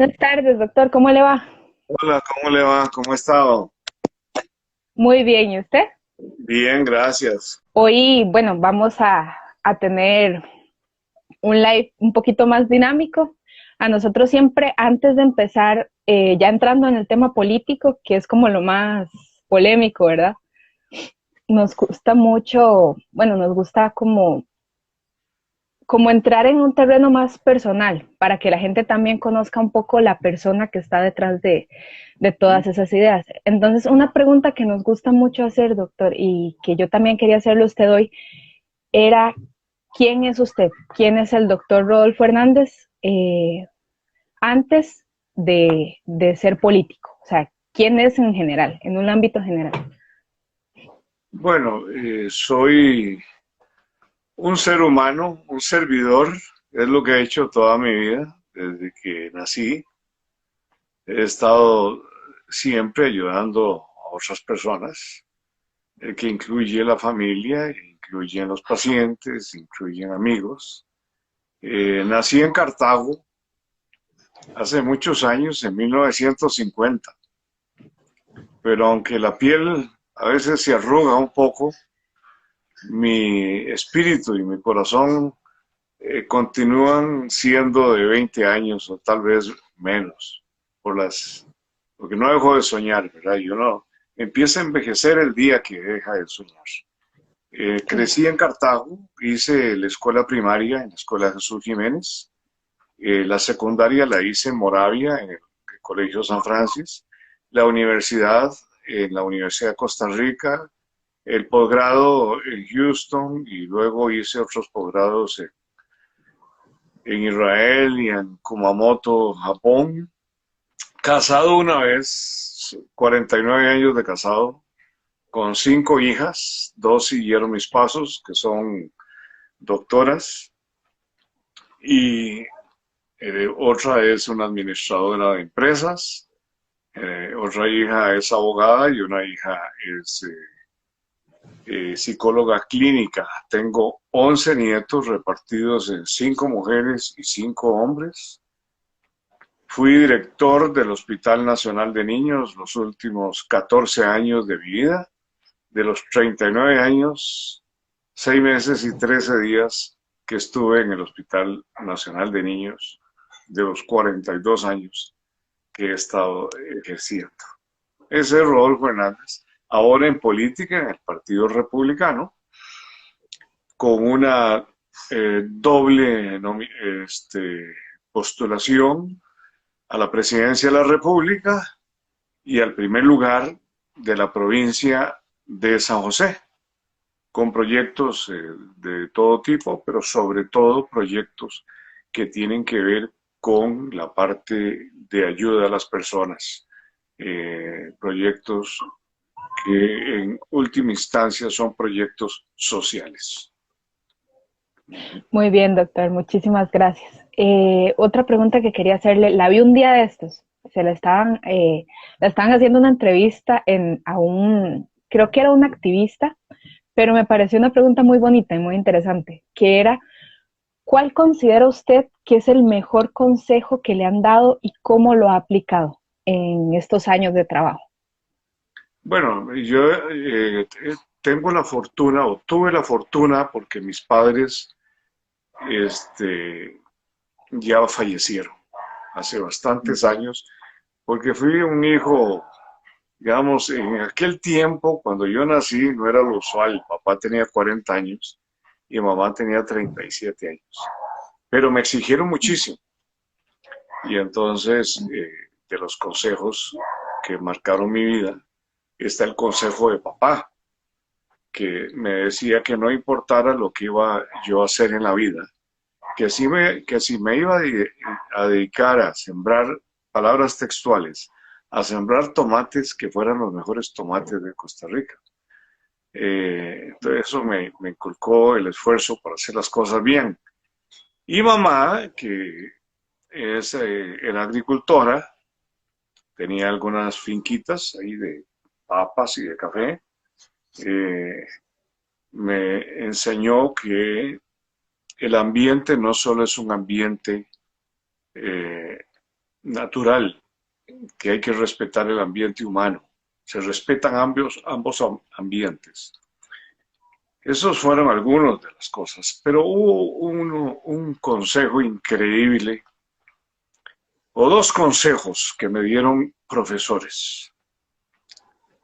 Buenas tardes, doctor. ¿Cómo le va? Hola, ¿cómo le va? ¿Cómo ha estado? Muy bien. ¿Y usted? Bien, gracias. Hoy, bueno, vamos a tener un live un poquito más dinámico. A nosotros siempre, antes de empezar, ya entrando en el tema político, que es como lo más polémico, ¿verdad? Nos gusta mucho, bueno, nos gusta como entrar en un terreno más personal, para que la gente también conozca un poco la persona que está detrás de todas esas ideas. Entonces, una pregunta que nos gusta mucho hacer, doctor, y que yo también quería hacerle a usted hoy, era, ¿quién es usted? ¿Quién es el doctor Rodolfo Hernández antes de ser político? O sea, ¿quién es en general, en un ámbito general? Bueno, soy un ser humano, un servidor, es lo que he hecho toda mi vida, desde que nací. He estado siempre ayudando a otras personas, que incluye la familia, incluyen los pacientes, incluyen amigos. Nací en Cartago hace muchos años, en 1950, pero aunque la piel a veces se arruga un poco, mi espíritu y mi corazón continúan siendo de 20 años o tal vez menos, porque no dejo de soñar, ¿verdad? Yo no, empieza a envejecer el día que deja de soñar. Sí. Crecí en Cartago, hice la escuela primaria en la Escuela Jesús Jiménez, la secundaria la hice en Moravia, en el Colegio San Francis, la universidad en la Universidad de Costa Rica, el posgrado en Houston y luego hice otros posgrados en Israel y en Kumamoto, Japón. Casado una vez, 49 años de casado, con 5 hijas, dos siguieron mis pasos, que son doctoras, y otra es una administradora de empresas, otra hija es abogada y una hija es psicóloga clínica. Tengo 11 nietos repartidos en 5 mujeres y 5 hombres. Fui director del Hospital Nacional de Niños los últimos 14 años de mi vida. De los 39 años, 6 meses y 13 días que estuve en el Hospital Nacional de Niños, de los 42 años que he estado ejerciendo. Ese es Rodolfo Hernández, ahora en política en el Partido Republicano, con una doble postulación a la presidencia de la República y al primer lugar de la provincia de San José, con proyectos de todo tipo, pero sobre todo proyectos que tienen que ver con la parte de ayuda a las personas, proyectos que en última instancia son proyectos sociales. Muy bien, doctor. Muchísimas gracias. Otra pregunta que quería hacerle, la vi un día de estos. La estaban haciendo una entrevista a creo que era un activista, pero me pareció una pregunta muy bonita y muy interesante, que era, ¿cuál considera usted que es el mejor consejo que le han dado y cómo lo ha aplicado en estos años de trabajo? Bueno, yo tengo la fortuna, o tuve la fortuna, porque mis padres este, ya fallecieron hace bastantes años, porque fui un hijo, digamos, en aquel tiempo, cuando yo nací, no era lo usual. Papá tenía 40 años y mamá tenía 37 años, pero me exigieron muchísimo. Y entonces, de los consejos que marcaron mi vida, está el consejo de papá, que me decía que no importara lo que iba yo a hacer en la vida, que si me iba a dedicar a sembrar, palabras textuales, a sembrar tomates que fueran los mejores tomates de Costa Rica. Entonces eso me inculcó el esfuerzo para hacer las cosas bien. Y mamá, que era agricultora, tenía algunas finquitas ahí de papas y de café, eh, me enseñó que el ambiente no solo es un ambiente eh, natural que hay que respetar el ambiente humano. Se respetan ambos ambientes. Esos fueron algunos de las cosas, pero hubo un consejo increíble, o dos consejos que me dieron profesores.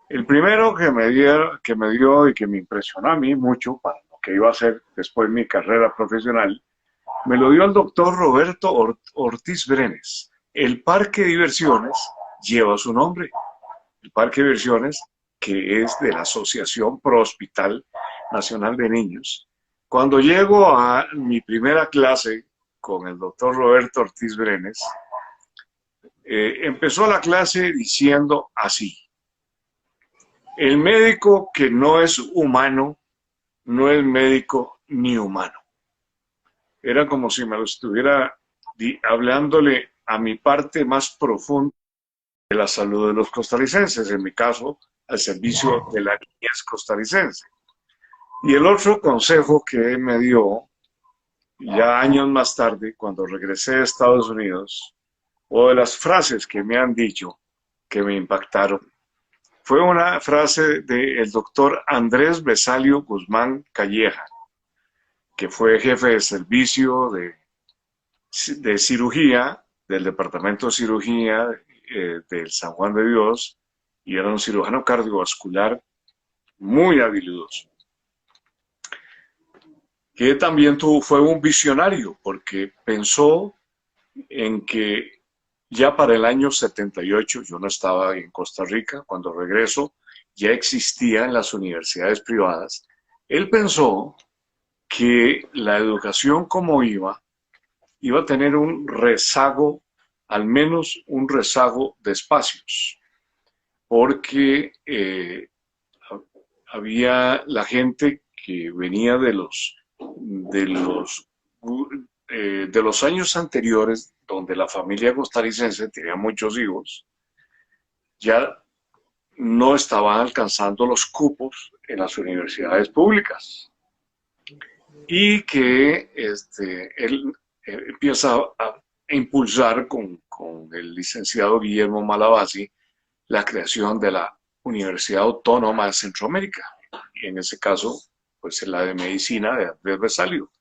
El primero que me dio y que me impresionó a mí mucho para lo que iba a hacer después mi carrera profesional, me lo dio el doctor Roberto Ortiz Brenes. El parque de diversiones lleva su nombre. El parque de diversiones, que es de la Asociación Pro Hospital Nacional de Niños. Cuando llego a mi primera clase con el doctor Roberto Ortiz Brenes, empezó la clase diciendo así: el médico que no es humano, no es médico ni humano. Era como si me lo estuviera hablándole a mi parte más profunda de la salud de los costarricenses, en mi caso, al servicio de la niñez costarricense. Y el otro consejo que me dio, ya años más tarde, cuando regresé a Estados Unidos, o de las frases que me han dicho que me impactaron, fue una frase del doctor Andrés Besalio Guzmán Calleja, que fue jefe de servicio de cirugía, del departamento de cirugía del San Juan de Dios, y era un cirujano cardiovascular muy habilidoso, que también fue un visionario, porque pensó en que ya para el año 78, yo no estaba en Costa Rica, cuando regreso, ya existía en las universidades privadas. Él pensó que la educación como iba a tener un rezago, al menos un rezago de espacios, porque había la gente que venía de los años anteriores, donde la familia costarricense tenía muchos hijos, ya no estaban alcanzando los cupos en las universidades públicas. Y que él empieza a impulsar con el licenciado Guillermo Malabasi la creación de la Universidad Autónoma de Centroamérica, y en ese caso, pues la de Medicina de Andrés Besalio.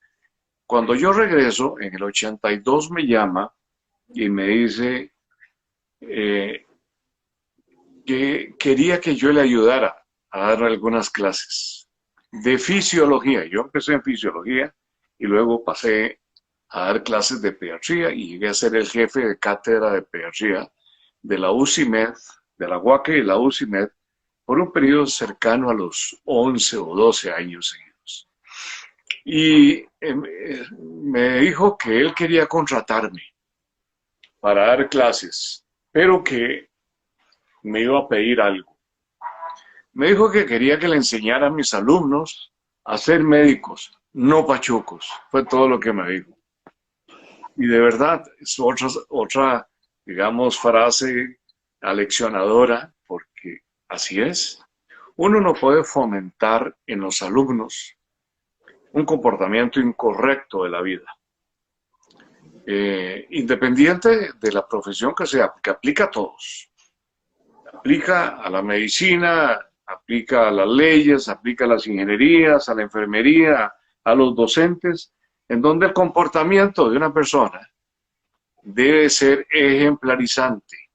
Cuando yo regreso, en el 82 me llama y me dice que quería que yo le ayudara a dar algunas clases de fisiología. Yo empecé en fisiología y luego pasé a dar clases de pediatría y llegué a ser el jefe de cátedra de pediatría de la UCIMED, de la UACE y la UCIMED, por un periodo cercano a los 11 o 12 años seguidos. Y me dijo que él quería contratarme para dar clases, pero que me iba a pedir algo. Me dijo que quería que le enseñara a mis alumnos a ser médicos, no pachucos. Fue todo lo que me dijo. Y de verdad, es otra, digamos, frase aleccionadora, porque así es. Uno no puede fomentar en los alumnos un comportamiento incorrecto de la vida. Independiente de la profesión que sea, porque aplica a todos. Aplica a la medicina, aplica a las leyes, aplica a las ingenierías, a la enfermería, a los docentes, en donde el comportamiento de una persona debe ser ejemplarizante,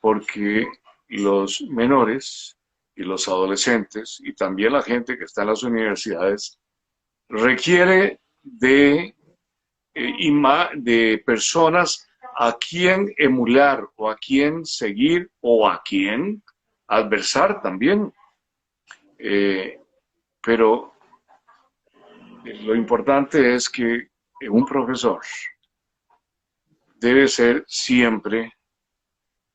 porque los menores y los adolescentes y también la gente que está en las universidades requiere de personas a quien emular o a quien seguir o a quien adversar también. Pero lo importante es que un profesor debe ser siempre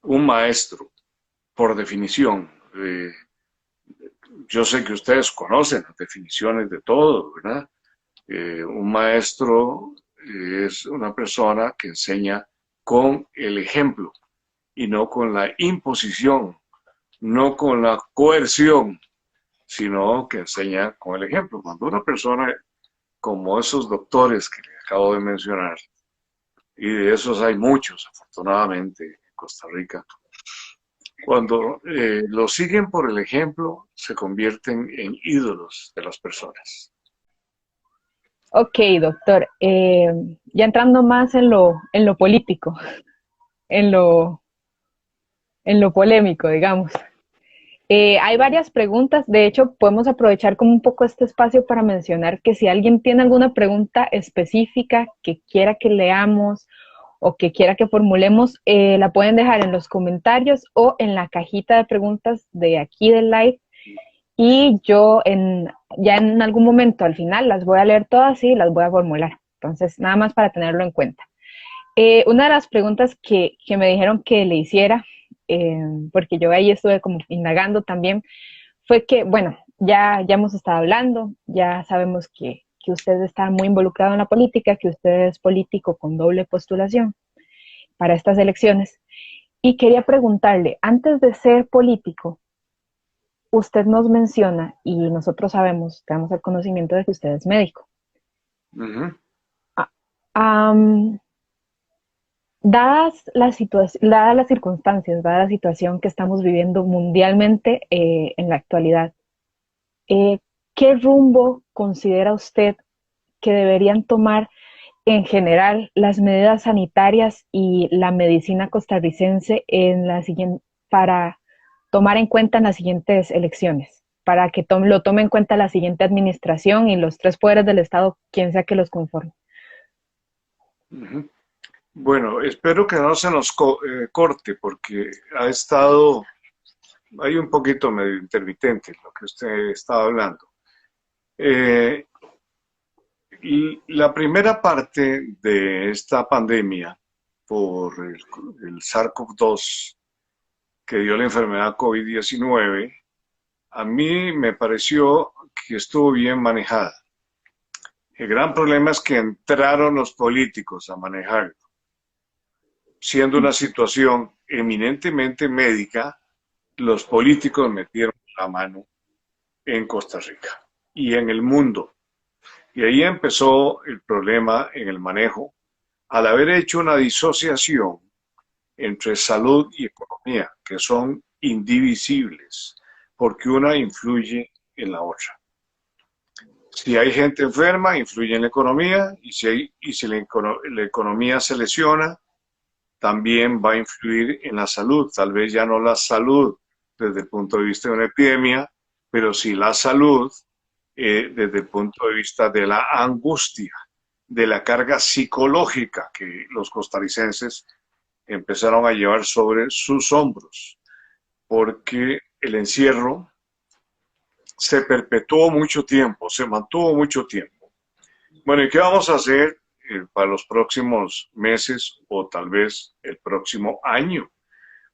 un maestro, por definición. Yo sé que ustedes conocen las definiciones de todo, ¿verdad? Un maestro es una persona que enseña con el ejemplo y no con la imposición, no con la coerción, sino que enseña con el ejemplo. Cuando una persona, como esos doctores que le acabo de mencionar, y de esos hay muchos, afortunadamente, en Costa Rica. Cuando los siguen por el ejemplo, se convierten en ídolos de las personas. Ok, doctor. Ya entrando más en lo político, en lo, en lo polémico, digamos. Hay varias preguntas. De hecho, podemos aprovechar como un poco este espacio para mencionar que si alguien tiene alguna pregunta específica que quiera que leamos o que quiera que formulemos, la pueden dejar en los comentarios o en la cajita de preguntas de aquí del live. Y yo ya en algún momento al final las voy a leer todas y las voy a formular. Entonces, nada más para tenerlo en cuenta. Una de las preguntas que me dijeron que le hiciera, eh, porque yo ahí estuve como indagando también, fue que, bueno, ya hemos estado hablando, ya sabemos que usted está muy involucrado en la política, que usted es político con doble postulación para estas elecciones. Y quería preguntarle, antes de ser político, usted nos menciona, y nosotros sabemos, tenemos el conocimiento de que usted es médico. Ujú. Um, dadas las circunstancias, dada la situación que estamos viviendo mundialmente en la actualidad, eh, ¿qué rumbo considera usted que deberían tomar en general las medidas sanitarias y la medicina costarricense para tomar en cuenta en las siguientes elecciones? Para que lo tome en cuenta la siguiente administración y los tres poderes del Estado, quien sea que los conforme. Ujú. Bueno, espero que no se nos corte porque hay un poquito medio intermitente lo que usted estaba hablando. Eh, y la primera parte de esta pandemia por el SARS-CoV-2 que dio la enfermedad COVID-19, a mí me pareció que estuvo bien manejada. El gran problema es que entraron los políticos a manejarlo, siendo una situación eminentemente médica. Los políticos metieron la mano en Costa Rica y en el mundo. Y ahí empezó el problema en el manejo, al haber hecho una disociación entre salud y economía, que son indivisibles, porque una influye en la otra. Si hay gente enferma, influye en la economía, y si la economía se lesiona, también va a influir en la salud. Tal vez ya no la salud desde el punto de vista de una epidemia, pero sí la salud desde el punto de vista de la angustia, de la carga psicológica que los costarricenses empezaron a llevar sobre sus hombros, porque el encierro se perpetuó mucho tiempo, se mantuvo mucho tiempo. Bueno, ¿y qué vamos a hacer para los próximos meses o tal vez el próximo año?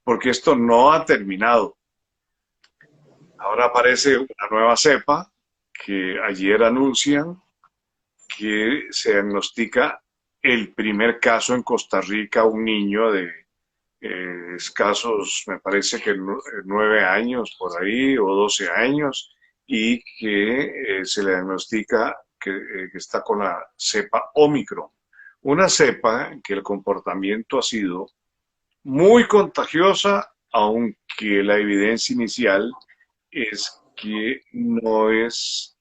Porque esto no ha terminado. Ahora aparece una nueva cepa que ayer anuncian que se diagnostica el primer caso en Costa Rica, un niño de escasos, me parece que 9 años por ahí o 12 años, y que se le diagnostica que está con la cepa Omicron. Una cepa que el comportamiento ha sido muy contagiosa, aunque la evidencia inicial es que no es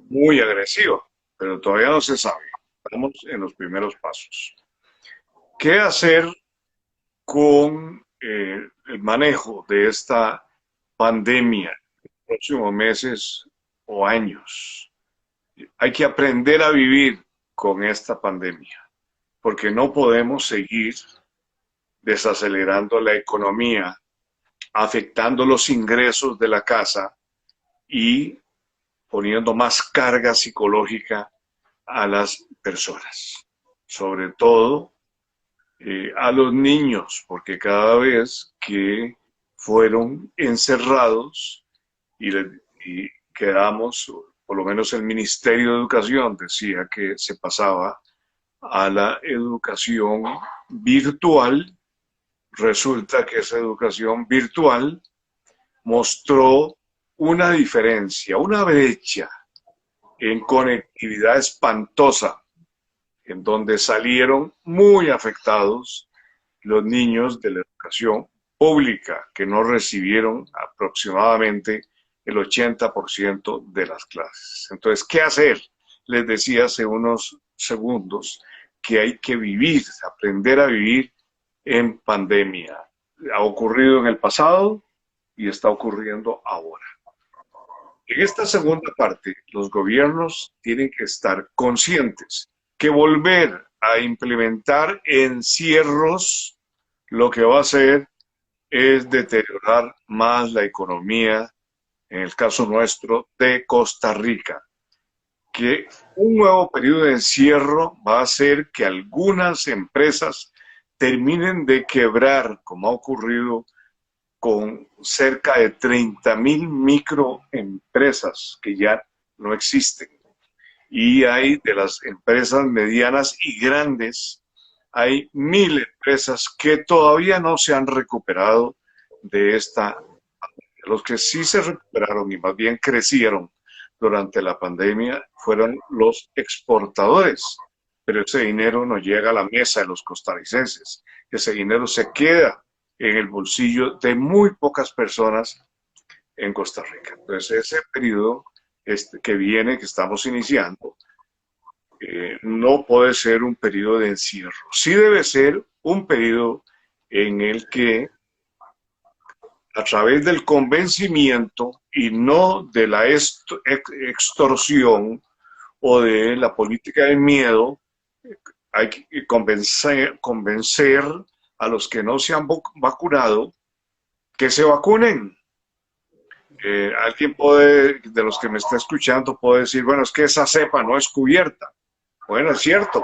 muy agresiva, pero todavía no se sabe. Estamos en los primeros pasos. ¿Qué hacer con el manejo de esta pandemia en los próximos meses o años? Hay que aprender a vivir con esta pandemia, porque no podemos seguir desacelerando la economía, afectando los ingresos de la casa y poniendo más carga psicológica a las personas, sobre todo a los niños, porque cada vez que fueron encerrados y quedamos, por lo menos el Ministerio de Educación decía que se pasaba a la educación virtual, resulta que esa educación virtual mostró una diferencia, una brecha en conectividad espantosa en donde salieron muy afectados los niños de la educación pública, que no recibieron aproximadamente el 80% de las clases. Entonces, ¿qué hacer? Les decía hace unos segundos que hay que vivir, aprender a vivir en pandemia. Ha ocurrido en el pasado y está ocurriendo ahora. En esta segunda parte, los gobiernos tienen que estar conscientes que volver a implementar encierros lo que va a hacer es deteriorar más la economía, en el caso nuestro, de Costa Rica. Que un nuevo periodo de encierro va a hacer que algunas empresas terminen de quebrar, como ha ocurrido con cerca de 30.000 microempresas que ya no existen. Y hay de las empresas medianas y grandes, hay 1.000 empresas que todavía no se han recuperado de esta. Los que sí se recuperaron y más bien crecieron durante la pandemia fueron los exportadores, pero ese dinero no llega a la mesa de los costarricenses, ese dinero se queda en el bolsillo de muy pocas personas en Costa Rica. Entonces ese periodo que viene, que estamos iniciando, no puede ser un periodo de encierro. Sí debe ser un periodo en el que a través del convencimiento y no de la extorsión o de la política del miedo, hay que convencer a los que no se han vacunado que se vacunen. Alguien de los que me está escuchando puede decir, bueno, es que esa cepa no es cubierta. Bueno, es cierto,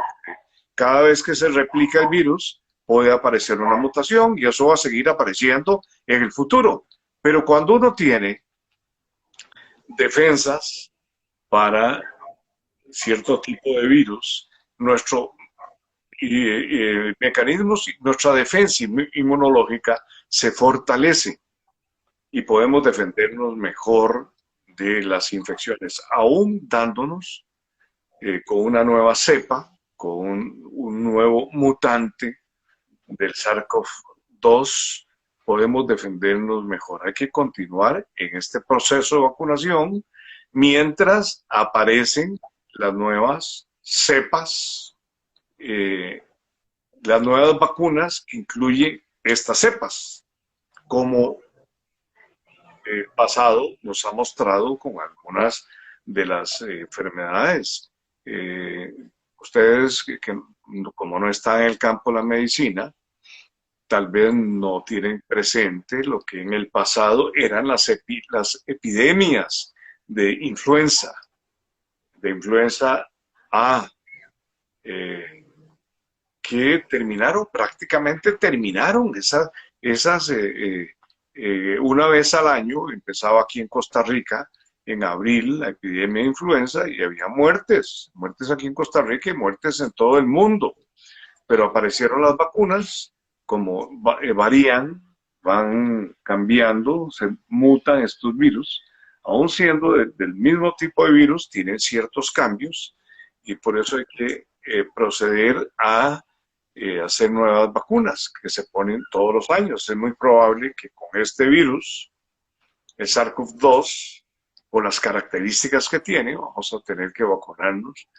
cada vez que se replica el virus puede aparecer una mutación y eso va a seguir apareciendo en el futuro. Pero cuando uno tiene defensas para cierto tipo de virus, nuestro mecanismos, nuestra defensa inmunológica se fortalece y podemos defendernos mejor de las infecciones, aún dándonos con una nueva cepa, con un nuevo mutante del SARS-CoV-2, podemos defendernos mejor. Hay que continuar en este proceso de vacunación mientras aparecen las nuevas cepas, las nuevas vacunas que incluyen estas cepas, como el pasado nos ha mostrado con algunas de las enfermedades. Ustedes, como no están en el campo de la medicina, tal vez no tienen presente lo que en el pasado eran las epidemias de influenza A, que prácticamente terminaron esas una vez al año. Empezaba aquí en Costa Rica en abril la epidemia de influenza y había muertes aquí en Costa Rica y muertes en todo el mundo, pero aparecieron las vacunas, como varían, van cambiando, se mutan estos virus, aún siendo del mismo tipo de virus, tienen ciertos cambios y por eso hay que proceder a hacer nuevas vacunas que se ponen todos los años. Es muy probable que con este virus, el SARS-CoV-2, por las características que tiene, vamos a tener que vacunarnos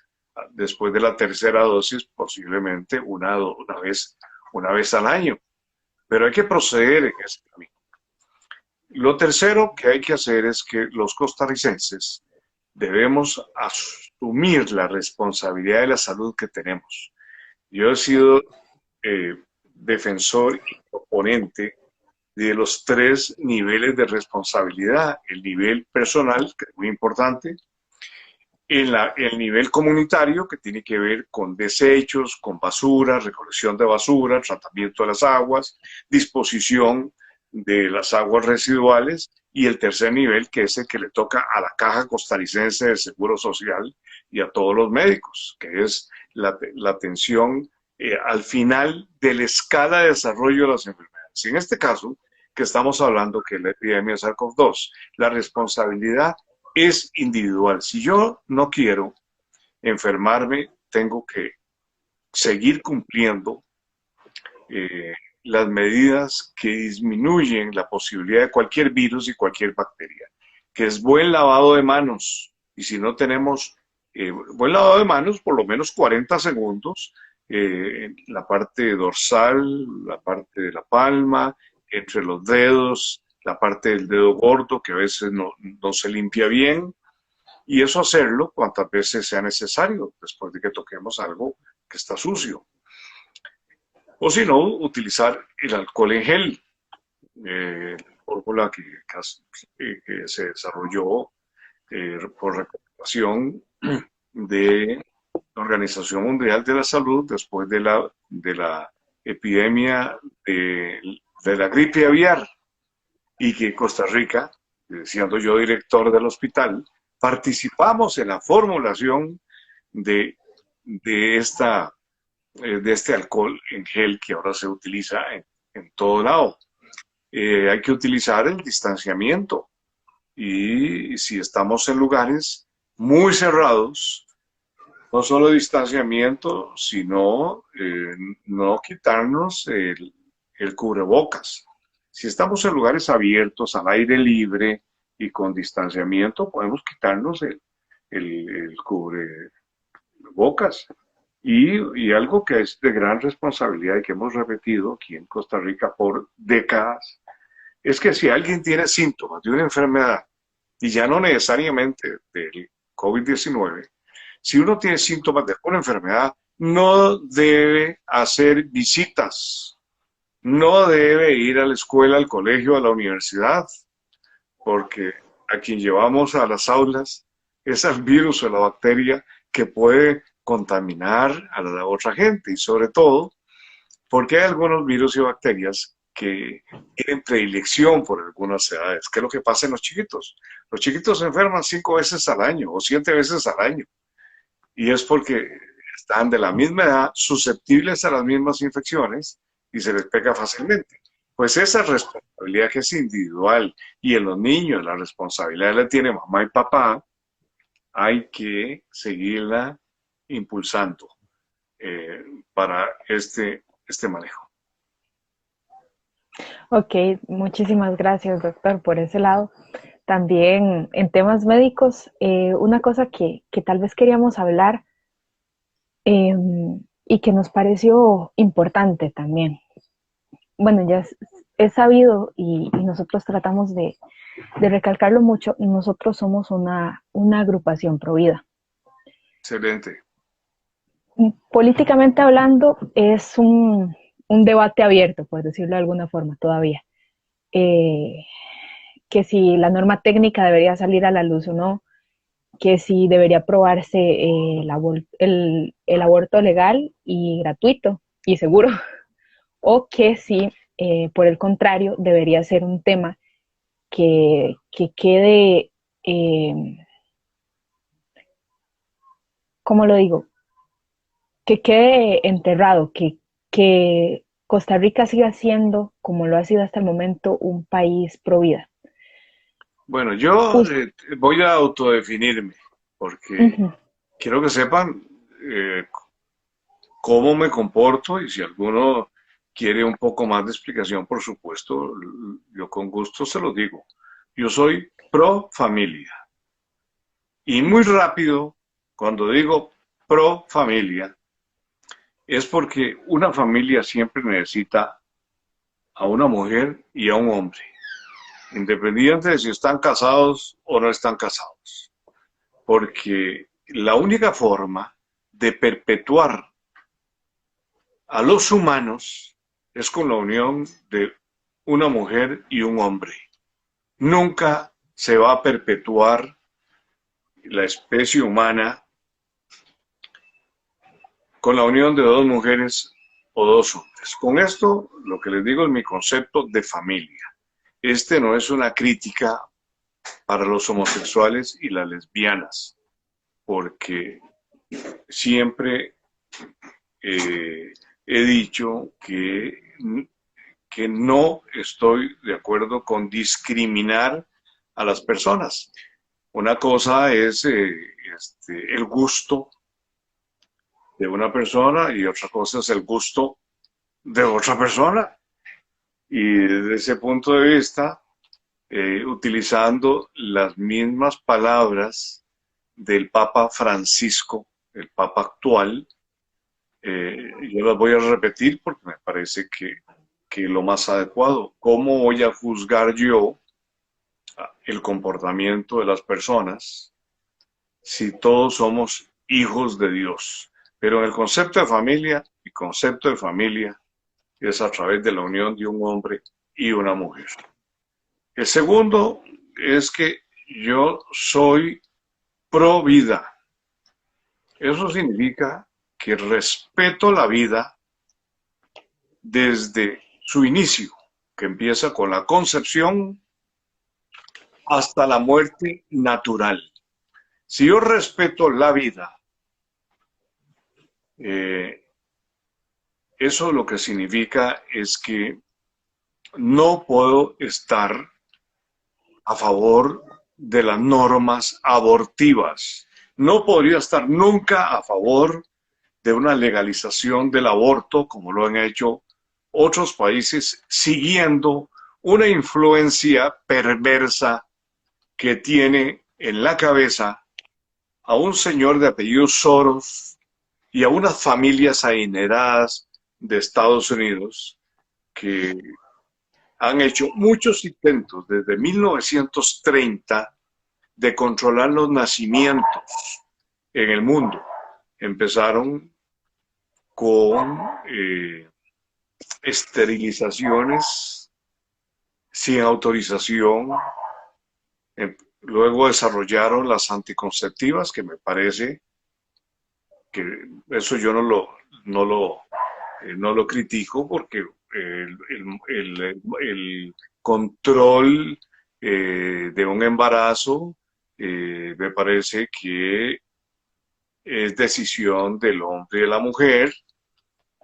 después de la tercera dosis, posiblemente una vez al año. Pero hay que proceder en ese camino. Lo tercero que hay que hacer es que los costarricenses debemos asumir la responsabilidad de la salud que tenemos. Yo he sido defensor y proponente de los 3 niveles de responsabilidad: el nivel personal, que es muy importante, el nivel comunitario, que tiene que ver con desechos, con basura, recolección de basura, tratamiento de las aguas, disposición de las aguas residuales, y el tercer nivel, que es el que le toca a la Caja Costarricense del Seguro Social y a todos los médicos, que es la atención al final de la escala de desarrollo de las enfermedades. En este caso, que estamos hablando, que es la epidemia de SARS-CoV-2, la responsabilidad es individual. Si yo no quiero enfermarme, tengo que seguir cumpliendo eh, las medidas que disminuyen la posibilidad de cualquier virus y cualquier bacteria, que es buen lavado de manos. Y si no tenemos buen lavado de manos, por lo menos 40 segundos, en la parte dorsal, la parte de la palma, entre los dedos, la parte del dedo gordo, que a veces no se limpia bien, y eso hacerlo cuantas veces sea necesario, después de que toquemos algo que está sucio. O si no, utilizar el alcohol en gel, fórmula que se desarrolló por recomendación de la Organización Mundial de la Salud después de la epidemia de la gripe aviar, y que Costa Rica, siendo yo director del hospital, participamos en la formulación de, de esta de este alcohol en gel que ahora se utiliza en todo lado. Hay que utilizar el distanciamiento, y si estamos en lugares muy cerrados, no solo distanciamiento, sino no quitarnos el cubrebocas. Si estamos en lugares abiertos, al aire libre y con distanciamiento, podemos quitarnos el cubrebocas. Y algo que es de gran responsabilidad y que hemos repetido aquí en Costa Rica por décadas, es que si alguien tiene síntomas de una enfermedad, y ya no necesariamente del COVID-19, si uno tiene síntomas de una enfermedad, no debe hacer visitas, no debe ir a la escuela, al colegio, a la universidad, porque a quien llevamos a las aulas es al virus o la bacteria que puede contaminar a la otra gente, y sobre todo porque hay algunos virus y bacterias que tienen predilección por algunas edades. ¿Qué es lo que pasa en los chiquitos? Los chiquitos se enferman 5 veces al año o 7 veces al año, y es porque están de la misma edad, susceptibles a las mismas infecciones, y se les pega fácilmente. Pues esa responsabilidad que es individual, y en los niños la responsabilidad la tiene mamá y papá, hay que seguirla impulsando eh, para este manejo. Ok, muchísimas gracias, doctor, por ese lado. También en temas médicos, una cosa que tal vez queríamos hablar eh, y que nos pareció importante también. Bueno, ya es sabido y nosotros tratamos de recalcarlo mucho, nosotros somos una agrupación pro vida. Excelente. Políticamente hablando, es un debate abierto, por decirlo de alguna forma, todavía. Eh, que si la norma técnica debería salir a la luz o no, que si debería aprobarse el aborto legal y gratuito y seguro, o que si, por el contrario, debería ser un tema que quede, ¿cómo lo digo? Que quede enterrado, que Costa Rica siga siendo, como lo ha sido hasta el momento, un país pro vida. Bueno, yo Just, voy a autodefinirme, porque uh-huh. quiero que sepan cómo me comporto, y si alguno quiere un poco más de explicación, por supuesto, yo con gusto se lo digo. Yo soy pro familia. Y muy rápido, cuando digo pro familia, es porque una familia siempre necesita a una mujer y a un hombre, independiente de si están casados o no están casados. Porque la única forma de perpetuar a los humanos es con la unión de una mujer y un hombre. Nunca se va a perpetuar la especie humana con la unión de dos mujeres o dos hombres. Con esto, lo que les digo es mi concepto de familia. Este no es una crítica para los homosexuales y las lesbianas, porque siempre he dicho que no estoy de acuerdo con discriminar a las personas. Una cosa es el gusto de una persona y otra cosa es el gusto de otra persona. Y desde ese punto de vista, utilizando las mismas palabras del Papa Francisco, el Papa actual, yo las voy a repetir porque me parece que lo más adecuado. ¿Cómo voy a juzgar yo el comportamiento de las personas si todos somos hijos de Dios? Pero en el concepto de familia, el concepto de familia es a través de la unión de un hombre y una mujer. El segundo es que yo soy pro vida. Eso significa que respeto la vida desde su inicio, que empieza con la concepción hasta la muerte natural. Si yo respeto la vida, eso lo que significa es que no puedo estar a favor de las normas abortivas. No podría estar nunca a favor de una legalización del aborto, como lo han hecho otros países, siguiendo una influencia perversa que tiene en la cabeza a un señor de apellido Soros y a unas familias adineradas de Estados Unidos que han hecho muchos intentos desde 1930 de controlar los nacimientos en el mundo. Empezaron con esterilizaciones sin autorización. Luego desarrollaron las anticonceptivas, que me parece que eso yo no lo critico porque el control de un embarazo me parece que es decisión del hombre y de la mujer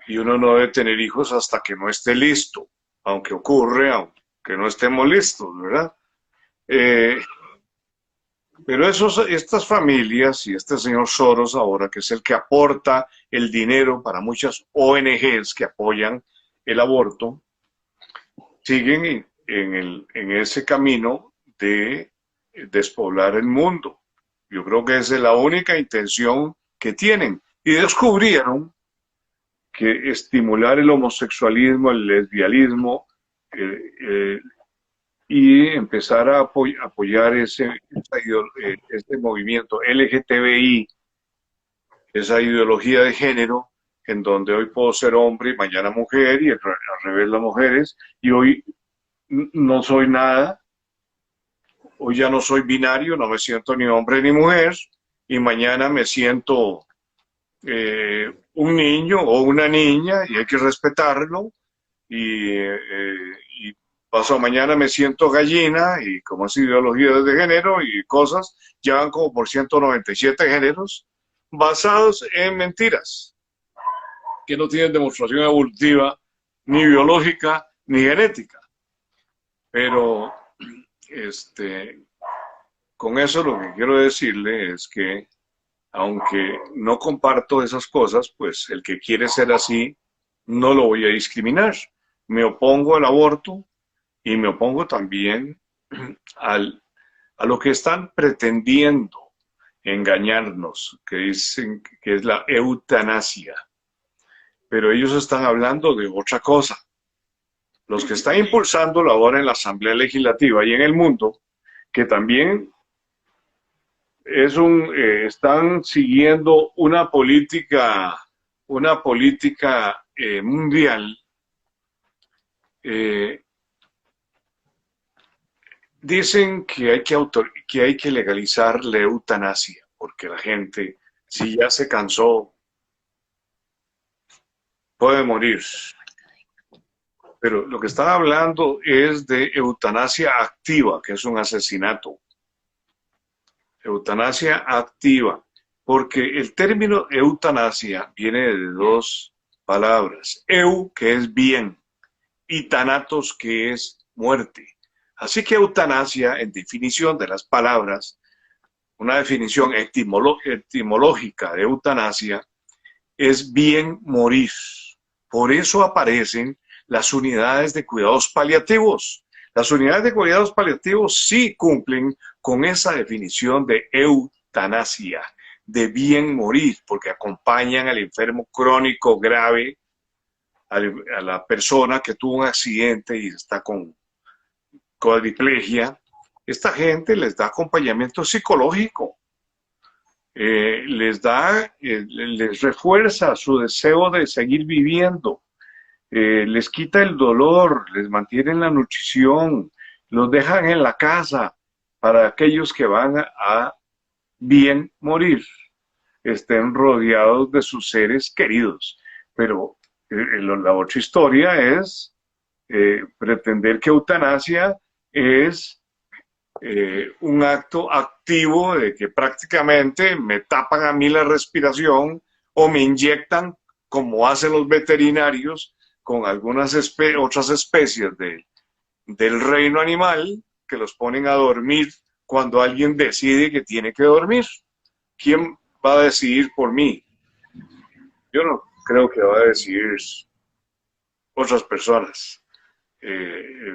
y uno no debe tener hijos hasta que no esté listo, aunque ocurre, aunque no estemos listos, ¿verdad? Pero estas familias y este señor Soros ahora, que es el que aporta el dinero para muchas ONGs que apoyan el aborto, siguen en ese camino de despoblar el mundo. Yo creo que esa es la única intención que tienen. Y descubrieron que estimular el homosexualismo, el lesbianismo, y empezar a apoyar ese movimiento LGTBI, esa ideología de género, en donde hoy puedo ser hombre y mañana mujer, y al revés las mujeres, y hoy no soy nada, hoy ya no soy binario, no me siento ni hombre ni mujer, y mañana me siento un niño o una niña, y hay que respetarlo, y paso mañana me siento gallina, y como es ideología de género y cosas, llevan como por 197 géneros basados en mentiras, que no tienen demostración evolutiva, ni biológica, ni genética. Pero con eso lo que quiero decirle es que, aunque no comparto esas cosas, pues el que quiere ser así, no lo voy a discriminar. Me opongo al aborto y me opongo también a lo que están pretendiendo engañarnos, que dicen que es la eutanasia. Pero ellos están hablando de otra cosa. Los que están impulsando ahora en la Asamblea Legislativa y en el mundo, que también están siguiendo una política mundial, dicen que hay que legalizar la eutanasia, porque la gente, si ya se cansó, puede morir. Pero lo que están hablando es de eutanasia activa, que es un asesinato. Eutanasia activa, porque el término eutanasia viene de dos palabras. Eu, que es bien, y thanatos, que es muerte. Así que eutanasia, en definición de las palabras, una definición etimológica de eutanasia, es bien morir. Por eso aparecen las unidades de cuidados paliativos. Las unidades de cuidados paliativos sí cumplen con esa definición de eutanasia, de bien morir, porque acompañan al enfermo crónico grave, a la persona que tuvo un accidente y está con cuadriplegia. Esta gente les da acompañamiento psicológico, les refuerza su deseo de seguir viviendo, les quita el dolor, les mantienen la nutrición, los dejan en la casa para aquellos que van a bien morir, estén rodeados de sus seres queridos. Pero la otra historia es pretender que eutanasia es un acto activo de que prácticamente me tapan a mí la respiración o me inyectan, como hacen los veterinarios, con algunas otras especies del reino animal, que los ponen a dormir cuando alguien decide que tiene que dormir. ¿Quién va a decidir por mí? Yo no creo que va a decidir otras personas.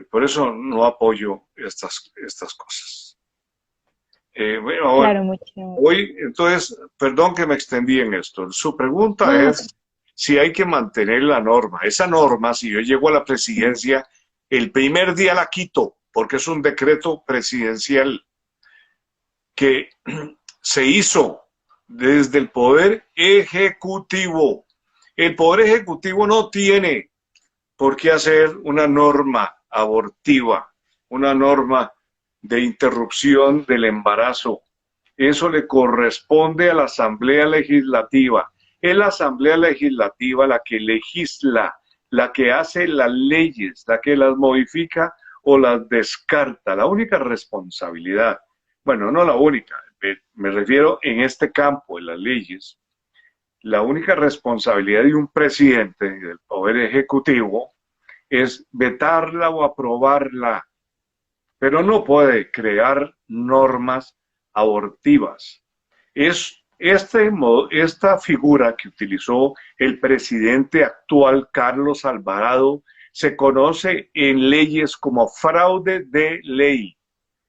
Por eso no apoyo estas cosas. Bueno, Claro, hoy, entonces, perdón que me extendí en esto. Su pregunta no, es si hay que mantener la norma. Esa norma, si yo llego a la presidencia, el primer día la quito, porque es un decreto presidencial que se hizo desde el Poder Ejecutivo. El Poder Ejecutivo no tiene por qué hacer una norma abortiva, una norma de interrupción del embarazo. Eso le corresponde a la Asamblea Legislativa. Es la Asamblea Legislativa la que legisla, la que hace las leyes, la que las modifica o las descarta. La única responsabilidad, bueno, no la única, me refiero en este campo de las leyes, la única responsabilidad de un presidente del Poder Ejecutivo es vetarla o aprobarla, pero no puede crear normas abortivas. Es esta figura que utilizó el presidente actual, Carlos Alvarado, se conoce en leyes como fraude de ley.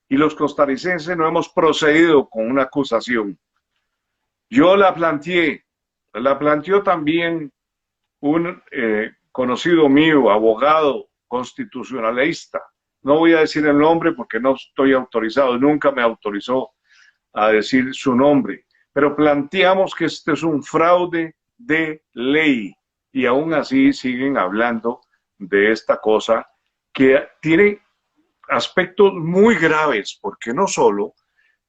Y los costarricenses no hemos procedido con una acusación. Yo la planteó también un conocido mío, abogado constitucionalista. No voy a decir el nombre porque no estoy autorizado, nunca me autorizó a decir su nombre, pero planteamos que este es un fraude de ley y aún así siguen hablando de esta cosa que tiene aspectos muy graves, porque no solo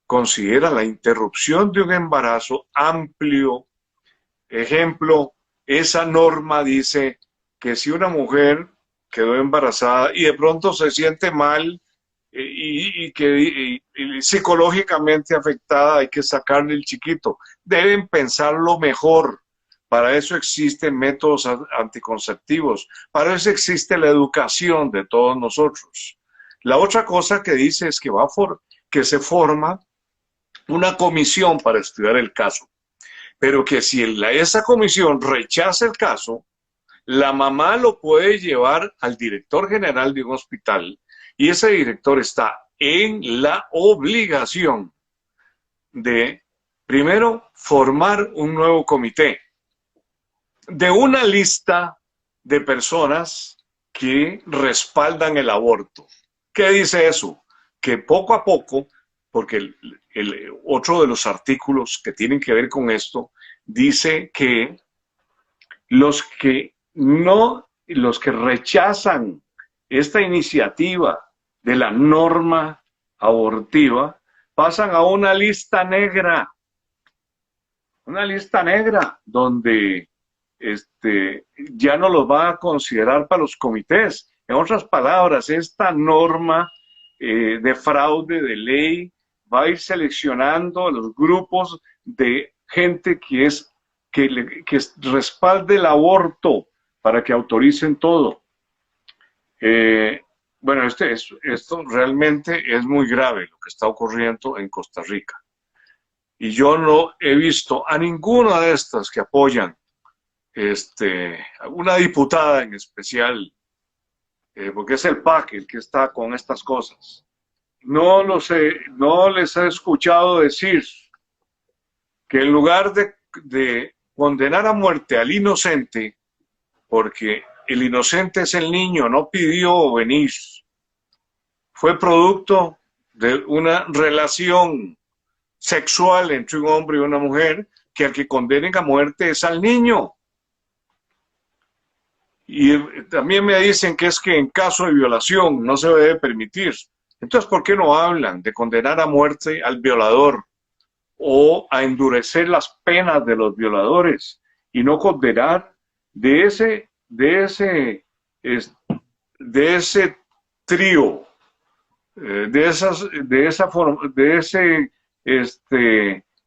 considera la interrupción de un embarazo amplio. Ejemplo, esa norma dice que si una mujer quedó embarazada y de pronto se siente mal y psicológicamente afectada, hay que sacarle el chiquito. Deben pensarlo mejor. Para eso existen métodos anticonceptivos. Para eso existe la educación de todos nosotros. La otra cosa que dice es que se forma una comisión para estudiar el caso, pero que si esa comisión rechaza el caso, la mamá lo puede llevar al director general de un hospital y ese director está en la obligación de, primero, formar un nuevo comité de una lista de personas que respaldan el aborto. ¿Qué dice eso? Que poco a poco, porque otro de los artículos que tienen que ver con esto, dice que los que rechazan esta iniciativa de la norma abortiva pasan a una lista negra donde ya no los va a considerar para los comités. En otras palabras, esta norma de fraude de ley va a ir seleccionando a los grupos de gente que respalde el aborto para que autoricen todo. Bueno, esto realmente es muy grave lo que está ocurriendo en Costa Rica. Y yo no he visto a ninguna de estas que apoyan una diputada en especial, porque es el PAC el que está con estas cosas. No les he escuchado decir que en lugar de condenar a muerte al inocente, porque el inocente es el niño, no pidió venir, fue producto de una relación sexual entre un hombre y una mujer, que al que condenen a muerte es al niño. Y también me dicen que es que en caso de violación no se debe permitir. Entonces, ¿por qué no hablan de condenar a muerte al violador o a endurecer las penas de los violadores y no condenar de ese trío, de ese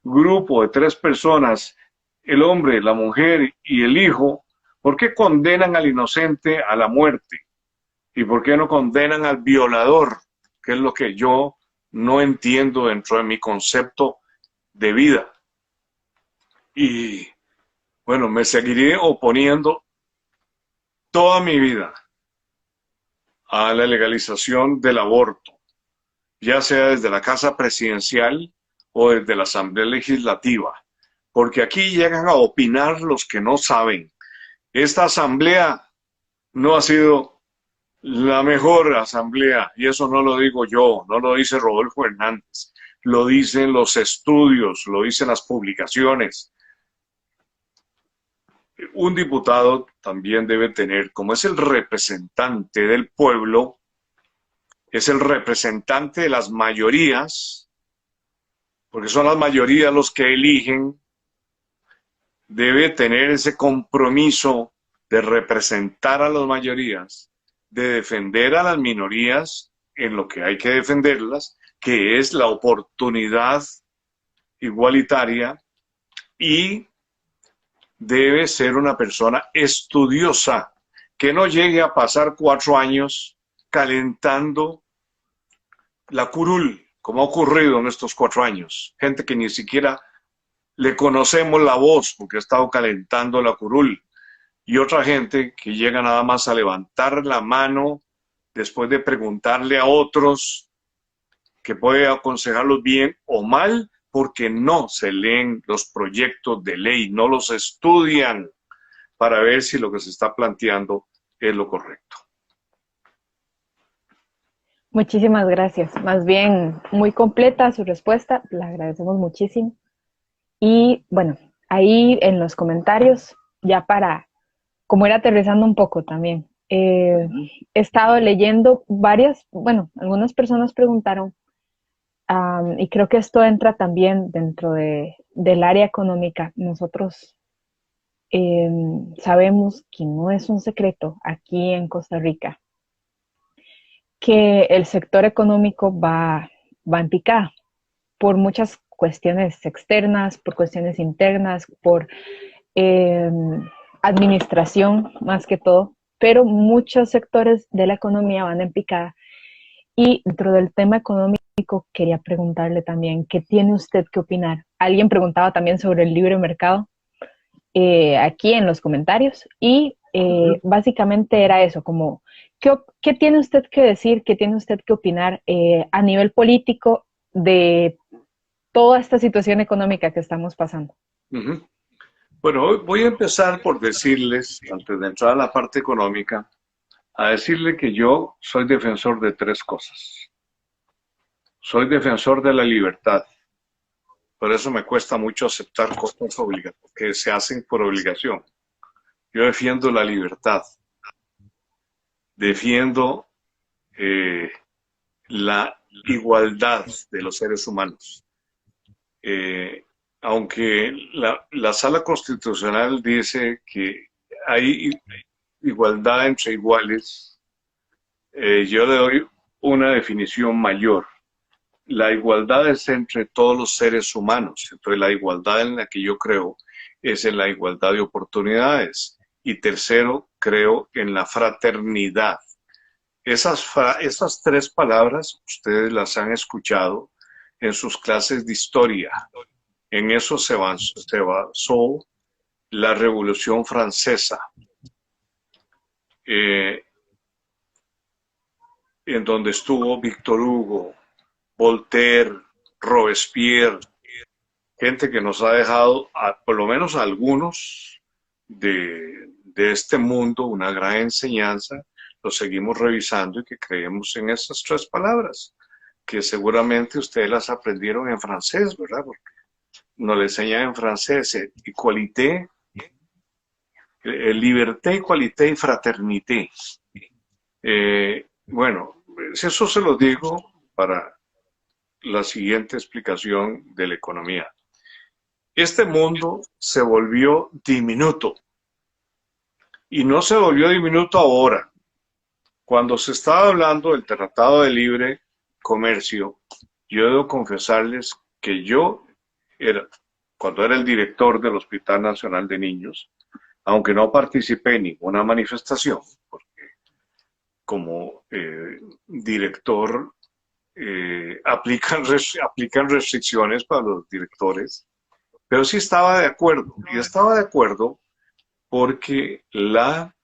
grupo de tres personas, el hombre, la mujer y el hijo? ¿Por qué condenan al inocente a la muerte? ¿Y por qué no condenan al violador? Que es lo que yo no entiendo dentro de mi concepto de vida. Y bueno, me seguiré oponiendo toda mi vida a la legalización del aborto, ya sea desde la Casa Presidencial o desde la Asamblea Legislativa, porque aquí llegan a opinar los que no saben. Esta asamblea no ha sido la mejor asamblea, y eso no lo digo yo, no lo dice Rodolfo Hernández, lo dicen los estudios, lo dicen las publicaciones. Un diputado también debe tener, como es el representante del pueblo, es el representante de las mayorías, porque son las mayorías los que eligen, debe tener ese compromiso de representar a las mayorías, de defender a las minorías en lo que hay que defenderlas, que es la oportunidad igualitaria, y debe ser una persona estudiosa, que no llegue a pasar 4 años calentando la curul, como ha ocurrido en estos 4 años. Gente que ni siquiera le conocemos la voz porque ha estado calentando la curul. Y otra gente que llega nada más a levantar la mano después de preguntarle a otros, que puede aconsejarlos bien o mal, porque no se leen los proyectos de ley, no los estudian para ver si lo que se está planteando es lo correcto. Muchísimas gracias. Más bien, muy completa su respuesta. La agradecemos muchísimo. Y bueno, ahí en los comentarios, ya para, como ir aterrizando un poco también, he estado leyendo algunas personas preguntaron, y creo que esto entra también dentro del área económica. Nosotros sabemos que no es un secreto aquí en Costa Rica que el sector económico va en picada por muchas cuestiones externas, por cuestiones internas, por administración más que todo, pero muchos sectores de la economía van en picada. Y dentro del tema económico quería preguntarle también, ¿qué tiene usted que opinar? Alguien preguntaba también sobre el libre mercado aquí en los comentarios y básicamente era eso, como, ¿qué tiene usted que decir, qué tiene usted que opinar a nivel político de toda esta situación económica que estamos pasando? Bueno, voy a empezar por decirles, antes de entrar a la parte económica, a decirle que yo soy defensor de 3 cosas. Soy defensor de la libertad. Por eso me cuesta mucho aceptar cosas que se hacen por obligación. Yo defiendo la libertad. Defiendo la igualdad de los seres humanos. Aunque la Sala Constitucional dice que hay igualdad entre iguales, yo le doy una definición mayor. La igualdad es entre todos los seres humanos. Entonces, la igualdad en la que yo creo es en la igualdad de oportunidades. Y tercero, creo en la fraternidad. Esas 3 palabras ustedes las han escuchado en sus clases de historia. En eso se basó la Revolución Francesa, eh, en donde estuvo Víctor Hugo, Voltaire, Robespierre, gente que nos ha dejado, por lo menos a algunos de este mundo, una gran enseñanza. Lo seguimos revisando y que creemos en esas tres palabras, que seguramente ustedes las aprendieron en francés, ¿verdad? Porque nos le enseñan en francés, igualité, liberté, igualité y fraternité. Bueno, eso se lo digo para la siguiente explicación de la economía. Este mundo se volvió diminuto, y no se volvió diminuto ahora. Cuando se estaba hablando del Tratado de Libre Comercio, yo debo confesarles que yo cuando era el director del Hospital Nacional de Niños, aunque no participé en ninguna manifestación, porque como director aplican restricciones para los directores, pero sí estaba de acuerdo, y estaba de acuerdo porque la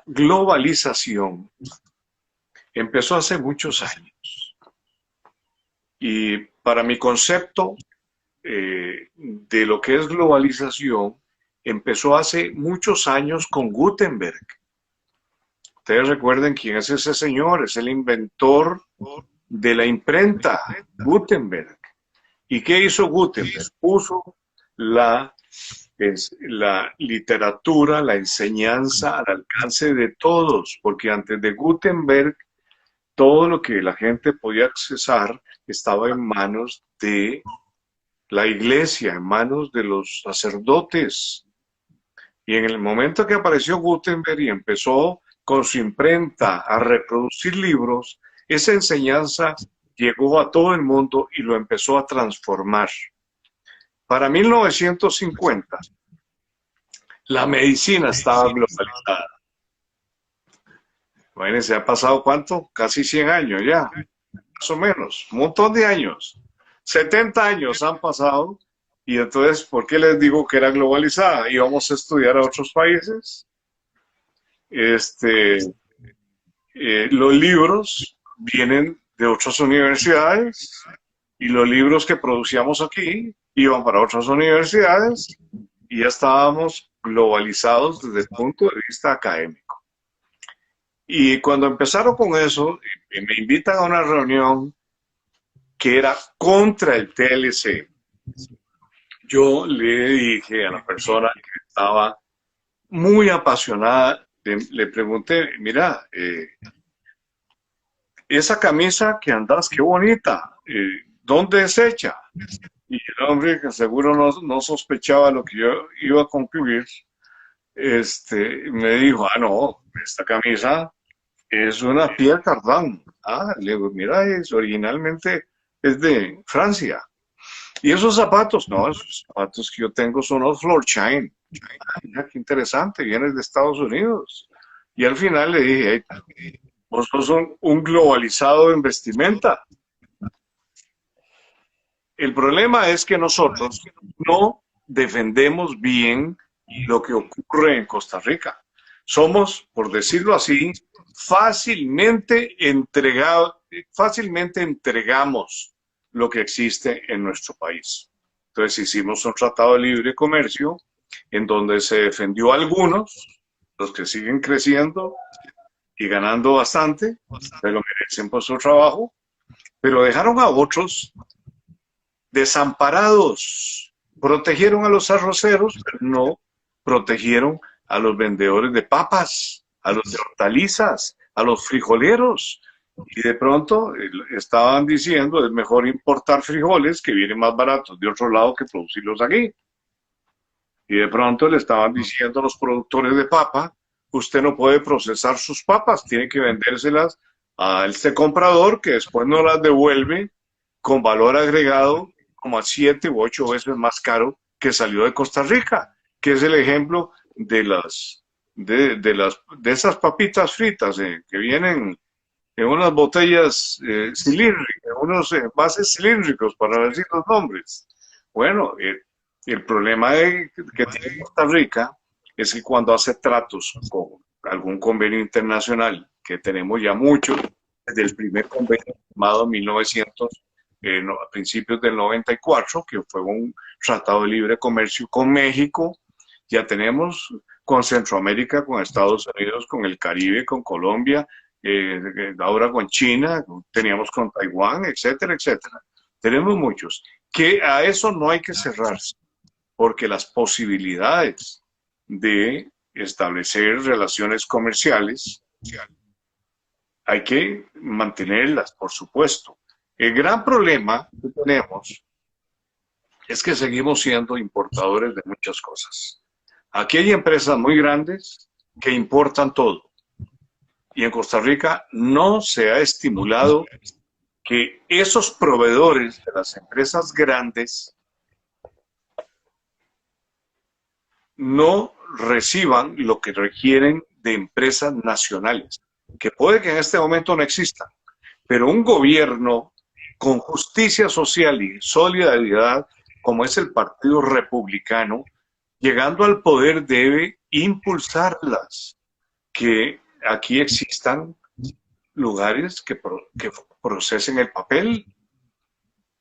globalización empezó hace muchos años. Y para mi concepto de lo que es globalización, empezó hace muchos años con Gutenberg. Ustedes recuerden quién es ese señor, es el inventor de la imprenta, Gutenberg. ¿Y qué hizo Gutenberg? Puso la literatura, la enseñanza al alcance de todos, porque antes de Gutenberg todo lo que la gente podía accesar estaba en manos de la iglesia, en manos de los sacerdotes. Y en el momento que apareció Gutenberg y empezó con su imprenta a reproducir libros, esa enseñanza llegó a todo el mundo y lo empezó a transformar. Para 1950, la medicina estaba globalizada. Imagínense, ha pasado ¿cuánto? Casi 100 años ya, más o menos, un montón de años. 70 años han pasado, y entonces, ¿por qué les digo que era globalizada? Íbamos a estudiar a otros países. Los libros vienen de otras universidades, y los libros que producíamos aquí iban para otras universidades, y ya estábamos globalizados desde el punto de vista académico. Y cuando empezaron con eso, me invitan a una reunión que era contra el TLC. Yo le dije a la persona que estaba muy apasionada, le pregunté, mira, esa camisa que andas, qué bonita, ¿dónde es hecha? Y el hombre, que seguro no sospechaba lo que yo iba a concluir, me dijo, no, esta camisa es una Pierre Cardin. Le digo, mira, originalmente es de Francia. Y esos zapatos, no, esos zapatos que yo tengo son los Florsheim. Mira, qué interesante, vienes de Estados Unidos. Y al final le dije, hey, vos sos un globalizado en vestimenta. El problema es que nosotros no defendemos bien lo que ocurre en Costa Rica. Somos, por decirlo así, fácilmente entregamos lo que existe en nuestro país. Entonces hicimos un tratado de libre comercio en donde se defendió a algunos, los que siguen creciendo y ganando bastante, se lo merecen por su trabajo, pero dejaron a otros desamparados. Protegieron a los arroceros, pero no protegieron a los vendedores de papas, a los de hortalizas, a los frijoleros. Y de pronto estaban diciendo, es mejor importar frijoles que vienen más baratos de otro lado que producirlos aquí. Y de pronto le estaban diciendo a los productores de papa, usted no puede procesar sus papas, tiene que vendérselas a este comprador que después no las devuelve con valor agregado como a 7 u 8 veces más caro que salió de Costa Rica, que es el ejemplo de esas papitas fritas que vienen en unas botellas cilíndricas, en unos envases cilíndricos, para decir los nombres. Bueno, el problema que tiene Costa Rica es que cuando hace tratos con algún convenio internacional, que tenemos ya muchos, desde el primer convenio firmado en 1900, a principios del 94, que fue un tratado de libre comercio con México, ya tenemos con Centroamérica, con Estados Unidos, con el Caribe, con Colombia, ahora con China, teníamos con Taiwán, etcétera, etcétera. Tenemos muchos. Que a eso no hay que cerrarse, porque las posibilidades de establecer relaciones comerciales hay que mantenerlas, por supuesto. El gran problema que tenemos es que seguimos siendo importadores de muchas cosas. Aquí hay empresas muy grandes que importan todo. Y en Costa Rica no se ha estimulado que esos proveedores de las empresas grandes no reciban lo que requieren de empresas nacionales, que puede que en este momento no existan, pero un gobierno con justicia social y solidaridad, como es el Partido Republicano, llegando al poder debe impulsarlas, que aquí existan lugares que procesen el papel,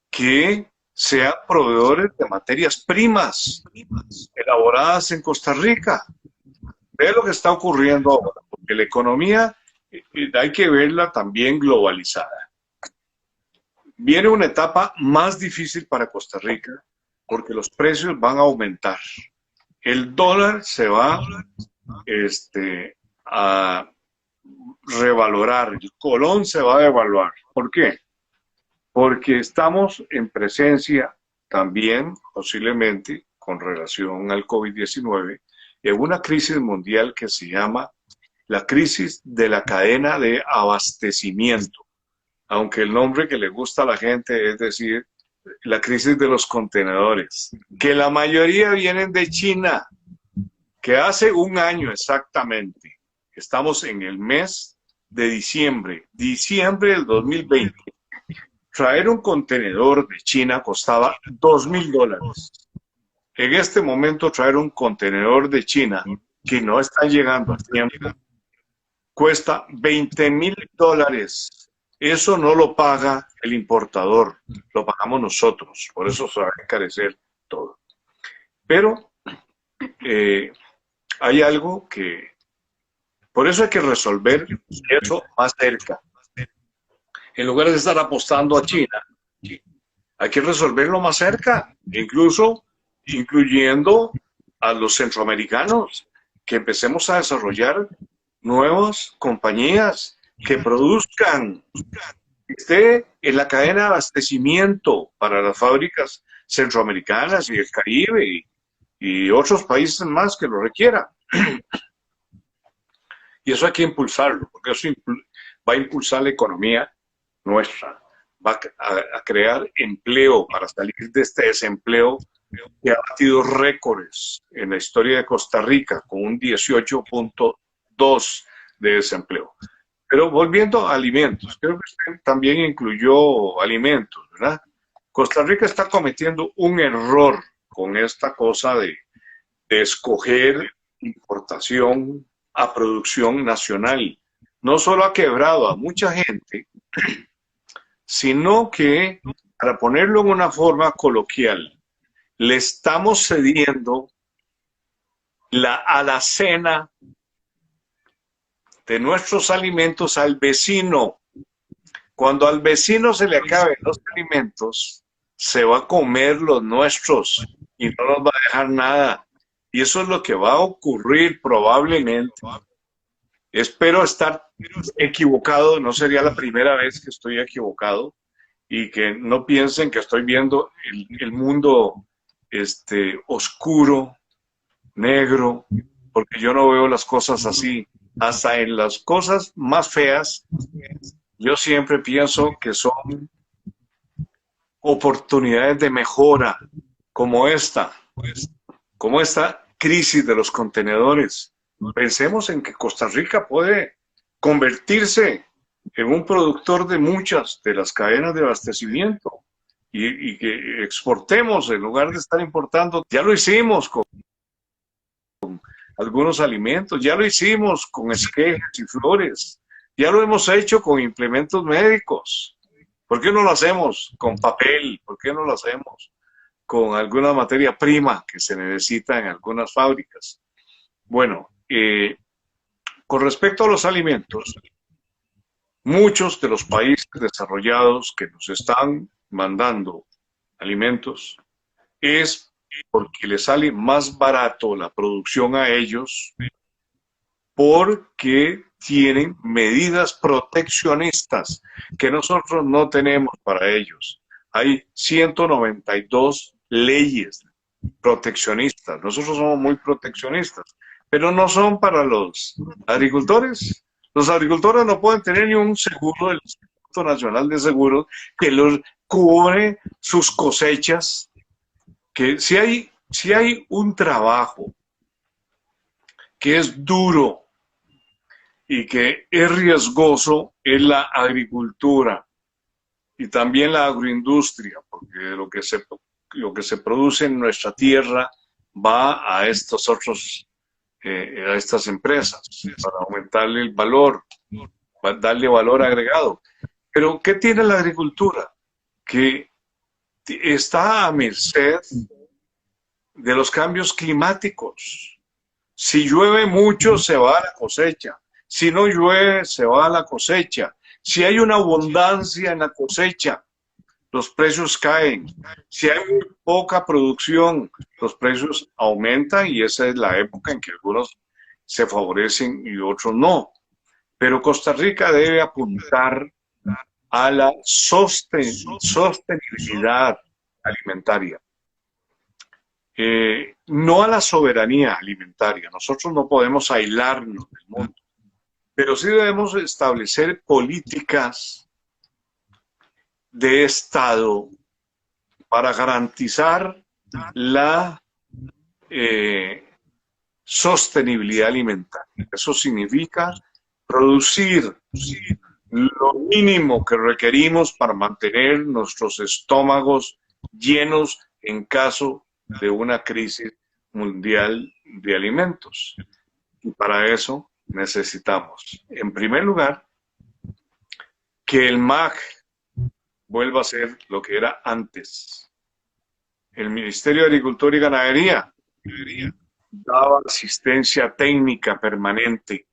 que sean proveedores de materias primas elaboradas en Costa Rica. Ve lo que está ocurriendo ahora, porque la economía hay que verla también globalizada. Viene una etapa más difícil para Costa Rica porque los precios van a aumentar. El dólar se va a revalorar, el colón se va a devaluar. ¿Por qué? Porque estamos en presencia también, posiblemente, con relación al COVID-19, en una crisis mundial que se llama la crisis de la cadena de abastecimiento. Aunque el nombre que le gusta a la gente es decir, la crisis de los contenedores, que la mayoría vienen de China, que hace un año exactamente, estamos en el mes de diciembre del 2020, traer un contenedor de China costaba $2,000. En este momento traer un contenedor de China que no está llegando a tiempo cuesta $20,000. Eso no lo paga el importador, lo pagamos nosotros, por eso se va a encarecer todo. Pero hay algo que, por eso hay que resolver eso más cerca. En lugar de estar apostando a China, hay que resolverlo más cerca, incluso incluyendo a los centroamericanos, que empecemos a desarrollar nuevas compañías que produzcan, que esté en la cadena de abastecimiento para las fábricas centroamericanas y el Caribe y otros países más que lo requieran. Y eso hay que impulsarlo, porque eso va a impulsar la economía nuestra, va a crear empleo para salir de este desempleo que ha batido récords en la historia de Costa Rica, con un 18.2 de desempleo. Pero volviendo a alimentos, creo que usted también incluyó alimentos, ¿verdad? Costa Rica está cometiendo un error con esta cosa de escoger importación a producción nacional. No solo ha quebrado a mucha gente, sino que, para ponerlo en una forma coloquial, le estamos cediendo la alacena de nuestros alimentos al vecino. Cuando al vecino se le acaben los alimentos, se va a comer los nuestros y no nos va a dejar nada. Y eso es lo que va a ocurrir probablemente. Espero estar equivocado, no sería la primera vez que estoy equivocado y que no piensen que estoy viendo el mundo oscuro, negro, porque yo no veo las cosas así. Hasta en las cosas más feas, yo siempre pienso que son oportunidades de mejora, como esta crisis de los contenedores. Pensemos en que Costa Rica puede convertirse en un productor de muchas de las cadenas de abastecimiento y que exportemos en lugar de estar importando. Ya lo hicimos con algunos alimentos, ya lo hicimos con esquejes y flores, ya lo hemos hecho con implementos médicos. ¿Por qué no lo hacemos con papel? ¿Por qué no lo hacemos con alguna materia prima que se necesita en algunas fábricas? Bueno, con respecto a los alimentos, muchos de los países desarrollados que nos están mandando alimentos es porque les sale más barato la producción a ellos, porque tienen medidas proteccionistas que nosotros no tenemos para ellos. Hay 192 leyes proteccionistas. Nosotros somos muy proteccionistas, pero no son para los agricultores. Los agricultores no pueden tener ni un seguro del Instituto Nacional de Seguros que los cubre sus cosechas. Que si hay un trabajo que es duro y que es riesgoso, es la agricultura y también la agroindustria, porque lo que se produce en nuestra tierra va a estos otros, a estas empresas para aumentarle el valor, para darle valor agregado. Pero ¿qué tiene la agricultura? Que está a merced de los cambios climáticos. Si llueve mucho, se va a la cosecha. Si no llueve, se va a la cosecha. Si hay una abundancia en la cosecha, los precios caen. Si hay muy poca producción, los precios aumentan y esa es la época en que algunos se favorecen y otros no. Pero Costa Rica debe apuntar a la sostenibilidad alimentaria. No a la soberanía alimentaria. Nosotros no podemos aislarnos del mundo, pero sí debemos establecer políticas de Estado para garantizar la sostenibilidad alimentaria. Eso significa producir lo mínimo que requerimos para mantener nuestros estómagos llenos en caso de una crisis mundial de alimentos. Y para eso necesitamos, en primer lugar, que el MAG vuelva a ser lo que era antes. El Ministerio de Agricultura y Ganadería daba asistencia técnica permanente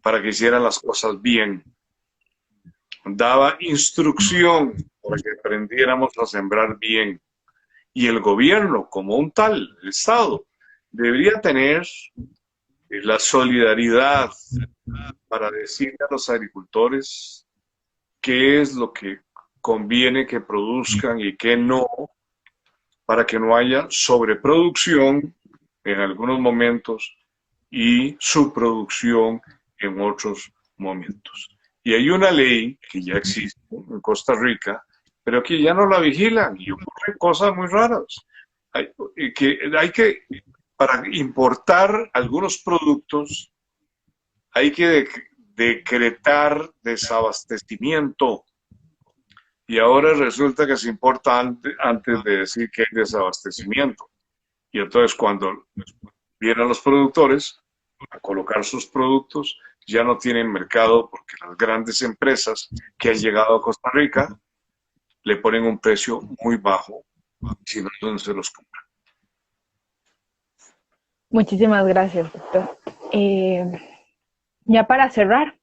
para que hicieran las cosas bien. Daba instrucción para que aprendiéramos a sembrar bien. Y el gobierno, como un tal, el Estado, debería tener la solidaridad para decirle a los agricultores qué es lo que conviene que produzcan y qué no, para que no haya sobreproducción en algunos momentos y subproducción en otros momentos. Y hay una ley que ya existe en Costa Rica, pero que ya no la vigilan y ocurren cosas muy raras. Para importar algunos productos, hay que decretar desabastecimiento. Y ahora resulta que se importa antes de decir que hay desabastecimiento. Y entonces cuando vienen los productores a colocar sus productos, ya no tienen mercado porque las grandes empresas que han llegado a Costa Rica le ponen un precio muy bajo, si no, ¿dónde se los compran? Muchísimas gracias, doctor. Ya para cerrar,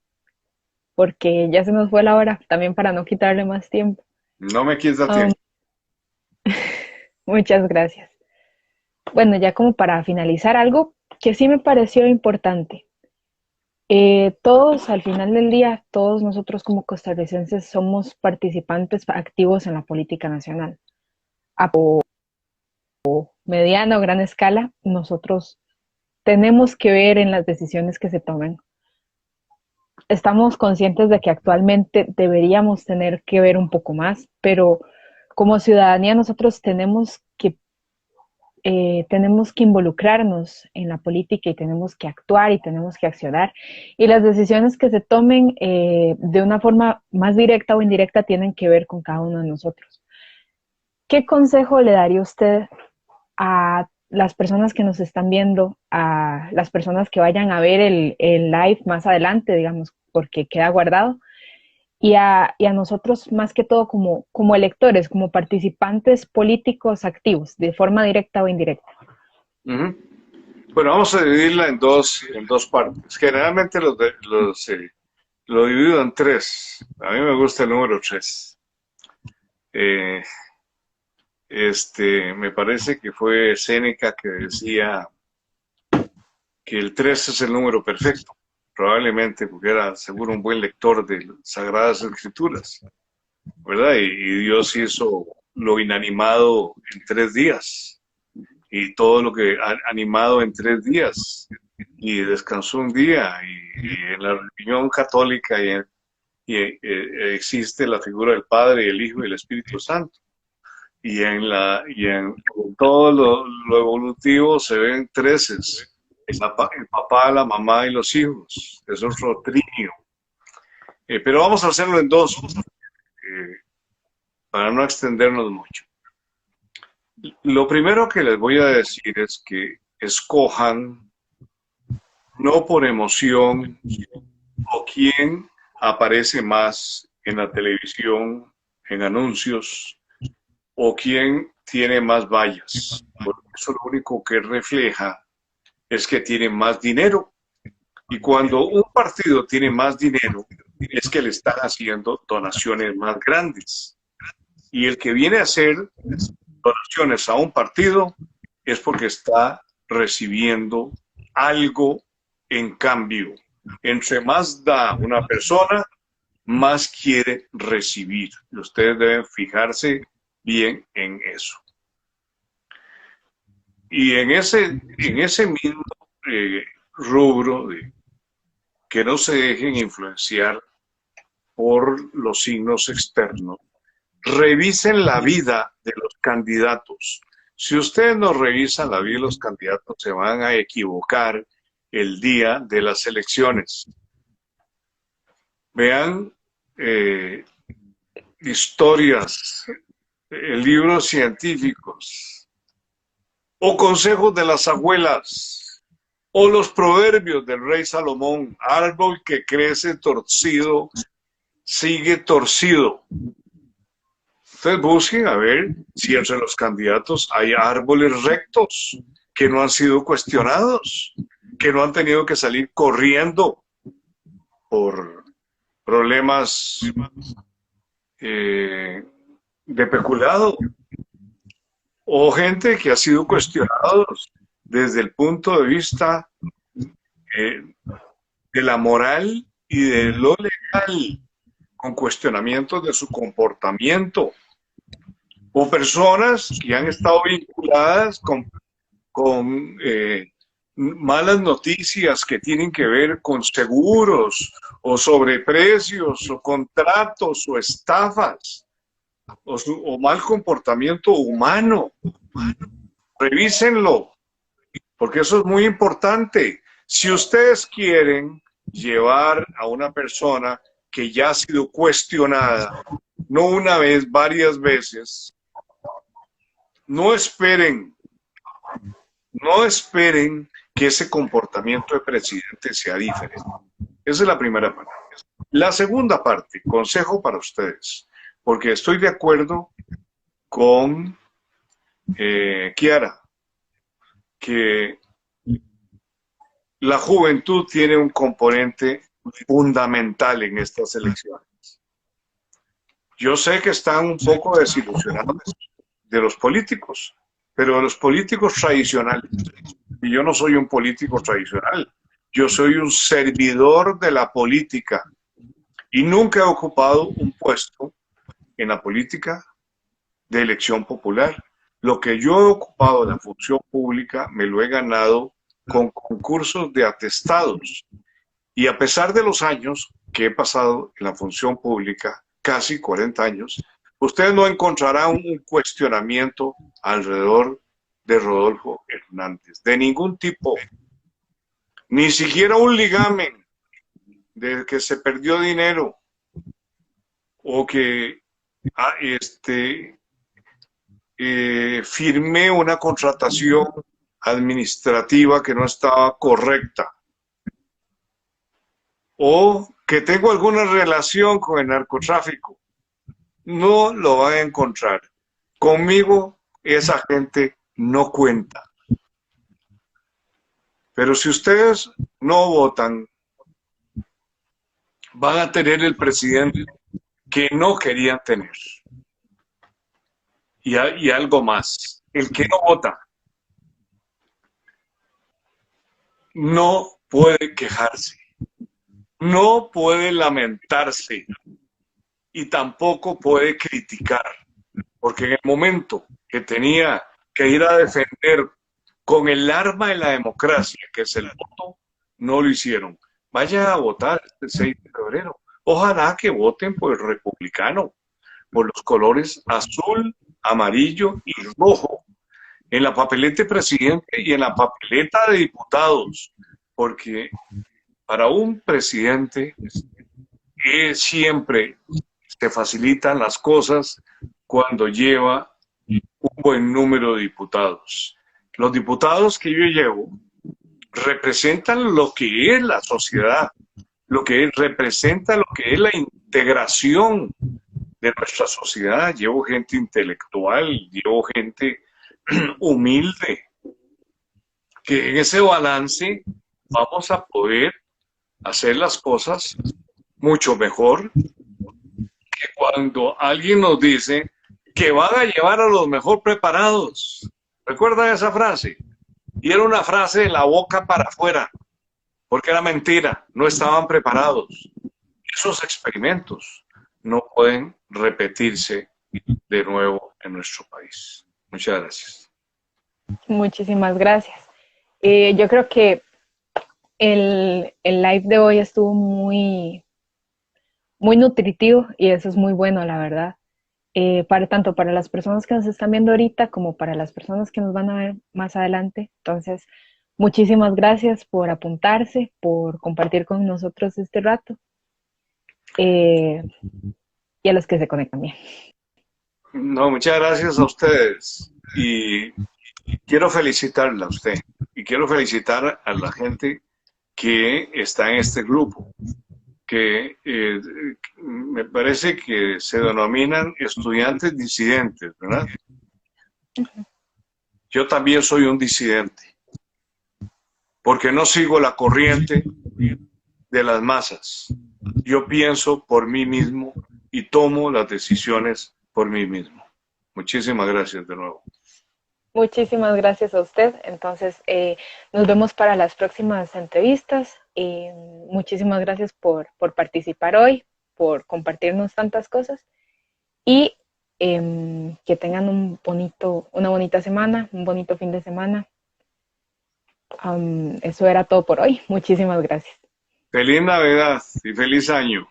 porque ya se nos fue la hora, también para no quitarle más tiempo. No me quita tiempo. Muchas gracias. Bueno, ya como para finalizar, algo que sí me pareció importante. Todos, al final del día, todos nosotros como costarricenses somos participantes activos en la política nacional. A mediana o gran escala, nosotros tenemos que ver en las decisiones que se tomen. Estamos conscientes de que actualmente deberíamos tener que ver un poco más, pero como ciudadanía nosotros tenemos que involucrarnos en la política y tenemos que actuar y tenemos que accionar. Y las decisiones que se tomen de una forma más directa o indirecta tienen que ver con cada uno de nosotros. ¿qué consejo le daría usted a las personas que nos están viendo, a las personas que vayan a ver el live más adelante, digamos, porque queda guardado, y a nosotros más que todo como electores, como participantes políticos activos, de forma directa o indirecta? Ujú. Bueno, vamos a dividirla en dos partes. Generalmente lo divido en tres. A mí me gusta el número tres. Eh, me parece que fue Séneca que decía que el 3 es el número perfecto, probablemente porque era seguro un buen lector de las Sagradas Escrituras, ¿verdad? Y Dios hizo lo inanimado en 3 días y todo lo que animado en 3 días y descansó un día y en la religión católica existe la figura del Padre, el Hijo y el Espíritu Santo. Y en todo lo evolutivo se ven treces, el papá, la mamá y los hijos, es otro trinio. Pero vamos a hacerlo en dos, eh, para no extendernos mucho. Lo primero que les voy a decir es que escojan, no por emoción, o quién aparece más en la televisión, en anuncios, o quién tiene más vallas, porque eso lo único que refleja es que tiene más dinero. Y cuando un partido tiene más dinero, es que le están haciendo donaciones más grandes. Y el que viene a hacer donaciones a un partido es porque está recibiendo algo en cambio. Entre más da una persona, más quiere recibir. Y ustedes deben fijarse bien en eso. Y en ese mismo rubro de que no se dejen influenciar por los signos externos, revisen la vida de los candidatos. Si ustedes no revisan la vida de los candidatos, se van a equivocar el día de las elecciones. Vean historias, libros científicos, o consejos de las abuelas, o los proverbios del rey Salomón: árbol que crece torcido, sigue torcido. Entonces busquen a ver si entre los candidatos hay árboles rectos que no han sido cuestionados, que no han tenido que salir corriendo por problemas de peculado, o gente que ha sido cuestionados desde el punto de vista eh, de la moral y de lo legal, con cuestionamientos de su comportamiento, o personas que han estado vinculadas con malas noticias que tienen que ver con seguros o sobreprecios o contratos o estafas o mal comportamiento humano. Revísenlo, porque eso es muy importante. Si ustedes quieren llevar a una persona que ya ha sido cuestionada, no una vez, varias veces, no esperen que ese comportamiento de presidente sea diferente. Esa es la primera parte. La segunda parte, consejo para ustedes, porque estoy de acuerdo con Kiara, que la juventud tiene un componente fundamental en estas elecciones. Yo sé que están un poco desilusionados de los políticos, pero de los políticos tradicionales. Y yo no soy un político tradicional, yo soy un servidor de la política y nunca he ocupado un puesto en la política de elección popular. Lo que yo he ocupado en la función pública me lo he ganado con concursos de atestados. Y a pesar de los años que he pasado en la función pública, casi 40 años, ustedes no encontrarán un cuestionamiento alrededor de Rodolfo Hernández, de ningún tipo, ni siquiera un ligamen de que se perdió dinero o que firmé una contratación administrativa que no estaba correcta, o que tengo alguna relación con el narcotráfico, no lo van a encontrar. Conmigo esa gente no cuenta. Pero si ustedes no votan, van a tener el presidente que no querían tener. Y algo más, el que no vota no puede quejarse, no puede lamentarse y tampoco puede criticar, porque en el momento que tenía que ir a defender con el arma de la democracia, que es el voto, no lo hicieron. Vaya a votar el 6 de febrero. Ojalá que voten por el republicano, por los colores azul, amarillo y rojo, en la papeleta de presidente y en la papeleta de diputados, porque para un presidente siempre se facilitan las cosas cuando lleva un buen número de diputados. Los diputados que yo llevo representan lo que es la sociedad, representa lo que es la integración de nuestra sociedad. Llevo gente intelectual, llevo gente humilde, que en ese balance vamos a poder hacer las cosas mucho mejor que cuando alguien nos dice que van a llevar a los mejor preparados. ¿Recuerdan esa frase? Y era una frase de la boca para afuera, porque era mentira, no estaban preparados. Esos experimentos no pueden repetirse de nuevo en nuestro país. Muchas gracias. Muchísimas gracias. Yo creo que el live de hoy estuvo muy, muy nutritivo y eso es muy bueno, la verdad. Tanto para las personas que nos están viendo ahorita como para las personas que nos van a ver más adelante. Entonces, muchísimas gracias por apuntarse, por compartir con nosotros este rato y a los que se conectan bien. No, muchas gracias a ustedes y quiero felicitarla a usted y quiero felicitar a la gente que está en este grupo, que me parece que se denominan estudiantes disidentes, ¿verdad? Yo también soy un disidente, porque no sigo la corriente de las masas. Yo pienso por mí mismo y tomo las decisiones por mí mismo. Muchísimas gracias de nuevo. Muchísimas gracias a usted. Entonces, nos vemos para las próximas entrevistas. Muchísimas gracias por participar hoy, por compartirnos tantas cosas y que tengan una bonita semana, un bonito fin de semana. Eso era todo por hoy. Muchísimas gracias. Feliz Navidad y feliz año.